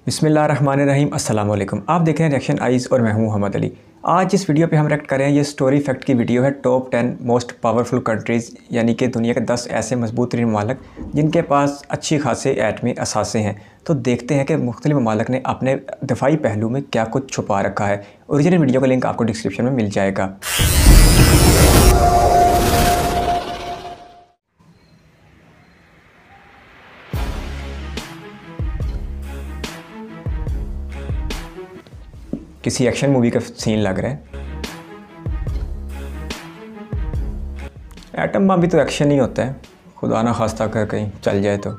बिस्मिल्लाहिर्रहमानिर्रहीम अस्सलाम वालेकुम। आप देख रहे हैं रिएक्शन आइज़ और मैं हूं मोहम्मद अली। आज इस वीडियो पे हम रिएक्ट कर रहे हैं, ये स्टोरी फैक्ट की वीडियो है। टॉप 10 मोस्ट पावरफुल कंट्रीज़, यानी कि दुनिया के 10 ऐसे मजबूत तरीन ममालिक जिनके पास अच्छी खासे एटमी असासे हैं। तो देखते हैं कि मुख्तलिफ ममालिक ने अपने दफाई पहलू में क्या कुछ छुपा रखा है। ओरिजिनल वीडियो का लिंक आपको डिस्क्रिप्शन में मिल जाएगा। किसी एक्शन मूवी का सीन लग रहा है। एटम बम भी तो एक्शन ही होता है, खुदा ना खास्ता कर कहीं चल जाए तो।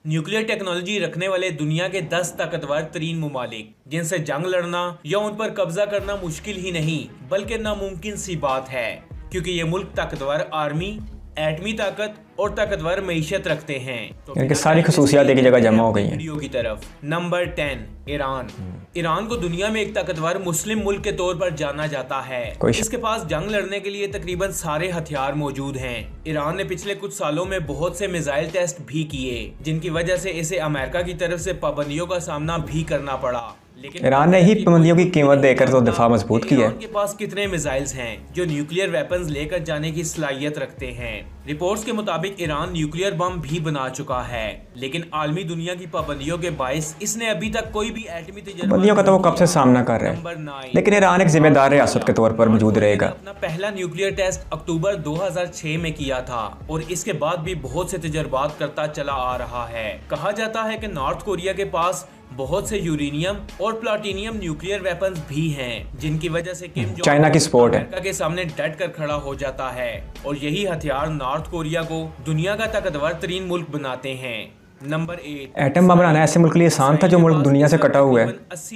न्यूक्लियर टेक्नोलॉजी रखने वाले दुनिया के 10 ताकतवर तरीन मुमालिक, जिनसे जंग लड़ना या उन पर कब्जा करना मुश्किल ही नहीं बल्कि नामुमकिन सी बात है, क्योंकि ये मुल्क ताकतवर आर्मी, एटमी ताकत और ताकतवर मईशत रखते हैं। तो इनकी सारी खसूसियात एक जगह जमा हो गई हैं। वीडियो की तरफ नंबर 10 ईरान। ईरान को दुनिया में एक ताकतवर मुस्लिम मुल्क के तौर पर जाना जाता है। इसके पास जंग लड़ने के लिए तकरीबन सारे हथियार मौजूद हैं। ईरान ने पिछले कुछ सालों में बहुत से मिसाइल टेस्ट भी किए, जिनकी वजह से इसे अमेरिका की तरफ से पाबंदियों का सामना भी करना पड़ा। लेकिन ईरान ने ही पाबंदियों की कीमत देकर तो दफा मजबूत किया है। के पास कितने मिसाइल्स हैं जो न्यूक्लियर वेपन्स लेकर जाने की सलाहियत रखते हैं। रिपोर्ट्स के मुताबिक ईरान न्यूक्लियर बम भी बना चुका है, लेकिन आलमी दुनिया की पाबंदियों के बायस इसने अभी तक कोई भी एटमी पाबंदियों का तो वो कब से सामना कर रहे हैं, लेकिन ईरान एक जिम्मेदार रियासत के तौर पर मौजूद रहेगा। अपना पहला न्यूक्लियर टेस्ट अक्टूबर 2006 में किया था और इसके बाद भी बहुत से तजर्बात करता चला आ रहा है। कहा जाता है कि नॉर्थ कोरिया के पास बहुत से यूरेनियम और प्लाटिनियम न्यूक्लियर वेपन्स भी हैं, जिनकी वजह से किम जोंग चाइना की सपोर्ट है, अमेरिका के सामने डट कर खड़ा हो जाता है और यही हथियार नॉर्थ कोरिया को दुनिया का ताकतवर तरीन मुल्क बनाते हैं। नंबर 8, एटम बम बनाना ऐसे मुल्क के लिए आसान था जो मुल्क दुनिया से कटा हुआ है,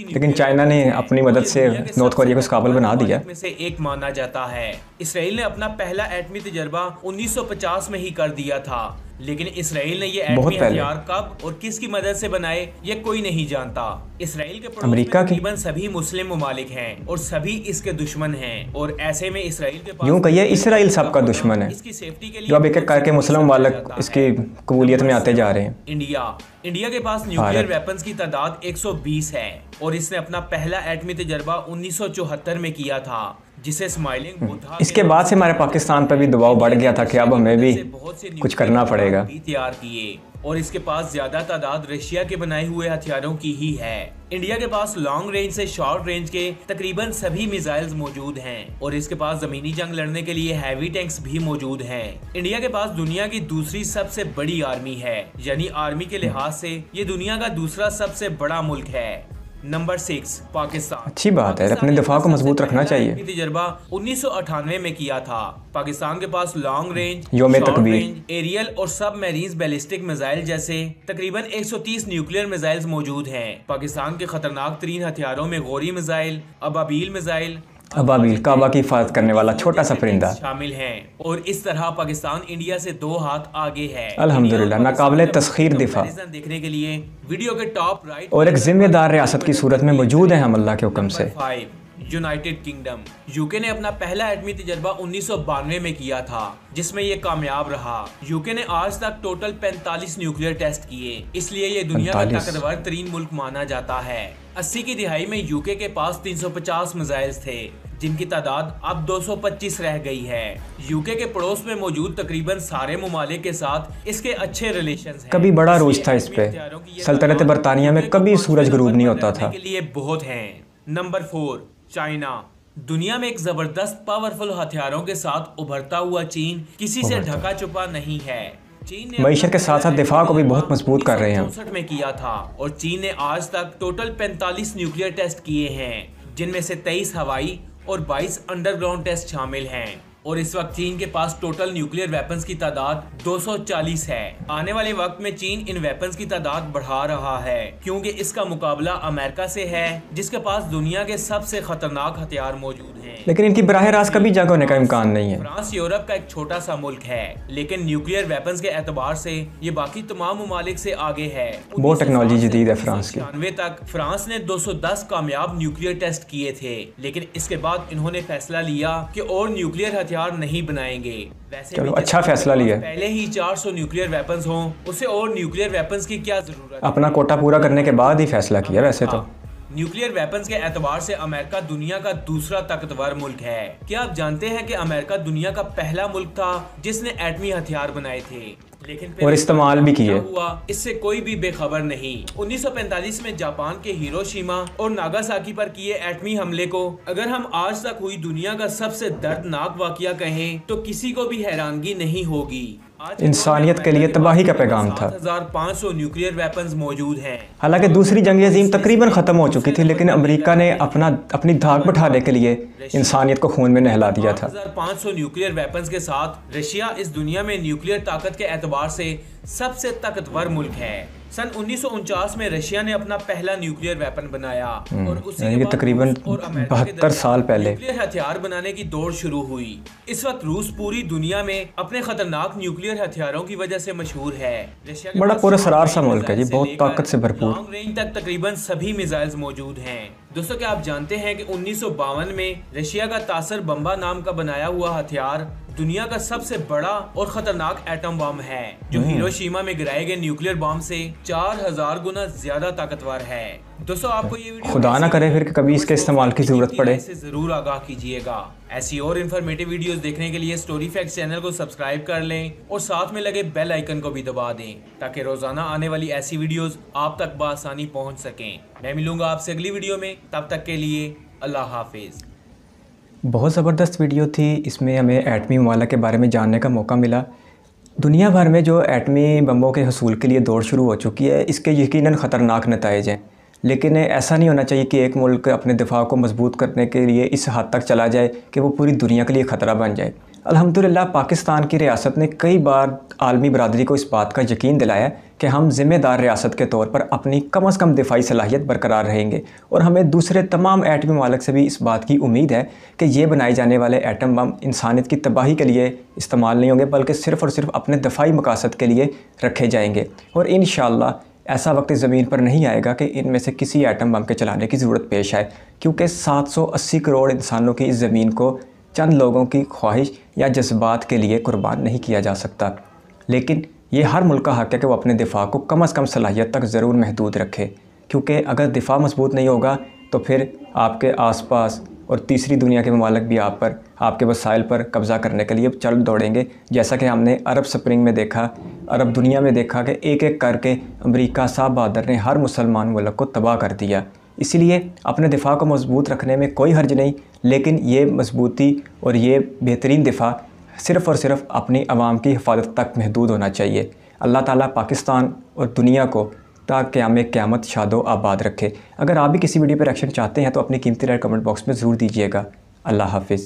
लेकिन चाइना ने अपनी मदद से नॉर्थ कोरिया को इस काबिल बना दिया। में से एक माना जाता है। इसराइल ने अपना पहला एटमी तजर्बा 1950 में ही कर दिया था, लेकिन इसराइल ने ये एटमी हथियार कब और किसकी मदद से बनाए ये कोई नहीं जानता। इसराइल के अमेरिका की तकरीबन सभी मुस्लिम ममालिक हैं और सभी इसके दुश्मन हैं, और ऐसे में इसराइल के पास यूं कहिए इसराइल सबका दुश्मन है, इसकी सेफ्टी के लिए जो अब एक एक करके मुस्लिम ममालिक इसकी कबूलियत में आते जा रहे हैं। इंडिया के पास न्यूक्लियर वेपन्स की तादाद 120 है और इसने अपना पहला एटमी तजर्बा 1974 में किया था, जिसे स्माइलिंग बुद्धा इसके बाद से हमारे पाकिस्तान पर भी दबाव बढ़ गया था कि अब हमें भी कुछ करना पड़ेगा। तैयार किए और इसके पास ज्यादा तादाद रशिया के बनाए हुए हथियारों की ही है। इंडिया के पास लॉन्ग रेंज से शॉर्ट रेंज के तकरीबन सभी मिसाइल्स मौजूद हैं और इसके पास जमीनी जंग लड़ने के लिए हैवी टैंक्स भी मौजूद हैं। इंडिया के पास दुनिया की दूसरी सबसे बड़ी आर्मी है, यानी आर्मी के लिहाज से ये दुनिया का दूसरा सबसे बड़ा मुल्क है। नंबर 6 पाकिस्तान। अच्छी बात है, अपने दिफा को मजबूत रखना चाहिए। तजर्बा 1998 में किया था। पाकिस्तान के पास long range, short range, aerial और सब मैरीज बैलिस्टिक मिसाइल जैसे तकरीबन 130 न्यूक्लियर मिसाइल्स मौजूद हैं। पाकिस्तान के खतरनाक तरीन हथियारों में गोरी मिसाइल, अबाबील मिसाइल, अबाबील काबा की हिफाजत करने वाला छोटा सा परिंदा शामिल हैं, और इस तरह पाकिस्तान इंडिया से 2 हाथ आगे है। अल्हम्दुलिल्लाह नाकाबिले तस्खीर दिफा देखने के लिए वीडियो के टॉप राइट और एक जिम्मेदार रियासत की सूरत में मौजूद है हम अल्लाह के हुक्म से। 5 यूनाइटेड किंगडम। यूके ने अपना पहला एटमी तजर्बा 1992 में किया था, जिसमें ये कामयाब रहा। यूके ने आज तक टोटल 45 न्यूक्लियर टेस्ट किए, इसलिए ये दुनिया का ताकतवर तरीन मुल्क माना जाता है। 80 की दिहाई में यूके के पास 350 मिसाइल्स थे, जिनकी तादाद अब 225 रह गई है। यूके के पड़ोस में मौजूद तकरीबन सारे ममालिक के साथ इसके अच्छे रिलेशंस हैं। कभी बड़ा रोज था इस पे। सल्तनत बरतानिया में कभी सूरज गुरूब नहीं होता था। के लिए बहुत हैं। Number 4 China. दुनिया में एक जबरदस्त पावरफुल हथियारों के साथ उभरता हुआ चीन किसी से ढका छुपा नहीं है। चीन ने मईशत के साथ साथ दिफा को भी बहुत मजबूत कर रहे हैं। 1964 में किया था और चीन ने आज तक टोटल 45 न्यूक्लियर टेस्ट किए हैं, जिनमें से 23 हवाई और 22 अंडरग्राउंड टेस्ट शामिल हैं। और इस वक्त चीन के पास टोटल न्यूक्लियर वेपन्स की तादाद 240 है। आने वाले वक्त में चीन इन वेपन्स की तादाद बढ़ा रहा है, क्योंकि इसका मुकाबला अमेरिका से है, जिसके पास दुनिया के सबसे खतरनाक हथियार मौजूद हैं। लेकिन इनकी बराह रास्त कभी जंग होने का इम्कान नहीं है। फ्रांस यूरोप का एक छोटा सा मुल्क है, लेकिन न्यूक्लियर वेपन्स के एतबार से ये बाकी तमाम ममालिक से आगे है। बहुत टेक्नोलॉजी जदीद है फ्रांस की। 1996 तक फ्रांस ने 210 कामयाब न्यूक्लियर टेस्ट किए थे, लेकिन इसके बाद इन्होंने फैसला लिया कि और न्यूक्लियर हथियार नहीं बनाएंगे। वैसे चलो अच्छा फैसला लिया। पहले ही 400 न्यूक्लियर वेपन्स हों, उसे और न्यूक्लियर वेपन्स की क्या जरूरत है? अपना कोटा पूरा करने के बाद ही फैसला किया वैसे तो। न्यूक्लियर वेपन्स के एतबार से अमेरिका दुनिया का दूसरा ताकतवर मुल्क है। क्या आप जानते हैं कि अमेरिका दुनिया का पहला मुल्क था जिसने एटमी हथियार बनाए थे, लेकिन फिर और इस्तेमाल भी किए। हुआ इससे कोई भी बेखबर नहीं। 1945 में जापान के हिरोशिमा और नागासाकी पर किए एटमी हमले को अगर हम आज तक हुई दुनिया का सबसे दर्दनाक वाकया कहें तो किसी को भी हैरानगी नहीं होगी। इंसानियत के लिए तबाही का पैगाम था। 7500 न्यूक्लियर वेपन्स मौजूद हैं। हालांकि दूसरी जंग अजीम तकरीबन ख़त्म हो चुकी थी, लेकिन अमेरिका ने अपनी धाक बैठाने के लिए इंसानियत को खून में नहला दिया था। 7500 न्यूक्लियर वेपन्स के साथ रशिया इस दुनिया में न्यूक्लियर ताकत के एतबार से सबसे ताकतवर मुल्क है। सन 1949 में रशिया ने अपना पहला न्यूक्लियर वेपन बनाया और उसी के बाद तकरीबन 72 साल पहले न्यूक्लियर हथियार बनाने की दौड़ शुरू हुई। इस वक्त रूस पूरी दुनिया में अपने खतरनाक न्यूक्लियर हथियारों की वजह से मशहूर है। रशिया के बड़ा पुरअसरार सा मुल्क है जी, बहुत ताकत से भरपूर। लॉन्ग रेंज तक तकरीबन सभी मिसाइल्स मौजूद हैं। दोस्तों, क्या आप जानते हैं कि 1952 में रशिया का तासर बम्बा नाम का बनाया हुआ हथियार दुनिया का सबसे बड़ा और खतरनाक एटम बम है, जो हिरोशिमा में गिराए गए न्यूक्लियर बम से 4000 गुना ज्यादा ताकतवर है। दोस्तों, आपको ये वीडियो खुदा ना करे फिर कभी इसके इस्तेमाल की जरूरत पड़े। से जरूर आगाह कीजिएगा। ऐसी और इन्फॉर्मेटिव वीडियोस देखने के लिए स्टोरी फैक्ट्स चैनल को सब्सक्राइब कर लें और साथ में लगे बेल आइकन को भी दबा दें ताकि रोजाना आने वाली ऐसी वीडियोस आप तक बआसानी पहुंच सकें। मैं मिलूंगा आपसे अगली वीडियो में, तब तक के लिए अल्लाह हाफिज। बहुत ज़बरदस्त वीडियो थी, इसमें हमें एटमी ममालिक के बारे में जानने का मौका मिला। दुनिया भर में जो एटमी बमों के हसूल के लिए दौड़ शुरू हो चुकी है, इसके यकीनन ख़तरनाक नताइज हैं, लेकिन ऐसा नहीं होना चाहिए कि एक मुल्क अपने दिफा को मजबूत करने के लिए इस हद तक चला जाए कि वो पूरी दुनिया के लिए ख़तरा बन जाए। अल्हम्दुलिल्लाह पाकिस्तान की रियासत ने कई बार आलमी बरादरी को इस बात का यकीन दिलाया कि हम ज़िम्मेदार रियासत के तौर पर अपनी कम अज़ कम दिफाई सलाहियत बरकरार रहेंगे, और हमें दूसरे तमाम एटमी ममालिक से भी इस बात की उम्मीद है कि ये बनाए जाने वाले एटम बम इंसानियत की तबाही के लिए इस्तेमाल नहीं होंगे, बल्कि सिर्फ़ और सिर्फ अपने दफाई मकासद के लिए रखे जाएंगे। और इंशाअल्लाह ऐसा वक्त ज़मीन पर नहीं आएगा कि इनमें से किसी एटम बम के चलाने की ज़रूरत पेश आए, क्योंकि 780 करोड़ इंसानों की इस ज़मीन को चंद लोगों की ख्वाहिश या जज्बात के लिए कुर्बान नहीं किया जा सकता। लेकिन ये हर मुल्क का हक़ है कि वो अपने दिफा को कम अज़ कम सलाहियत तक ज़रूर महदूद रखे, क्योंकि अगर दिफा मजबूत नहीं होगा तो फिर आपके आसपास और तीसरी दुनिया के ममालिक भी आप पर, आपके वसाइल पर कब्ज़ा करने के लिए चल दौड़ेंगे, जैसा कि हमने अरब स्प्रिंग में देखा, अरब दुनिया में देखा कि एक एक करके अमेरिका साहब बहादुर ने हर मुसलमान मुल्क को तबाह कर दिया। इसलिए अपने दिफा को मजबूत रखने में कोई हर्ज नहीं, लेकिन ये मजबूती और ये बेहतरीन दिफा सिर्फ़ और सिर्फ अपनी आवाम की हिफाजत तक महदूद होना चाहिए। अल्लाह ताला पाकिस्तान और दुनिया को क़यामत शादो आबाद रखे। अगर आप भी किसी वीडियो पर रिएक्शन चाहते हैं तो अपनी कीमती राय कमेंट बॉक्स में ज़रूर दीजिएगा। अल्लाह हाफिज़।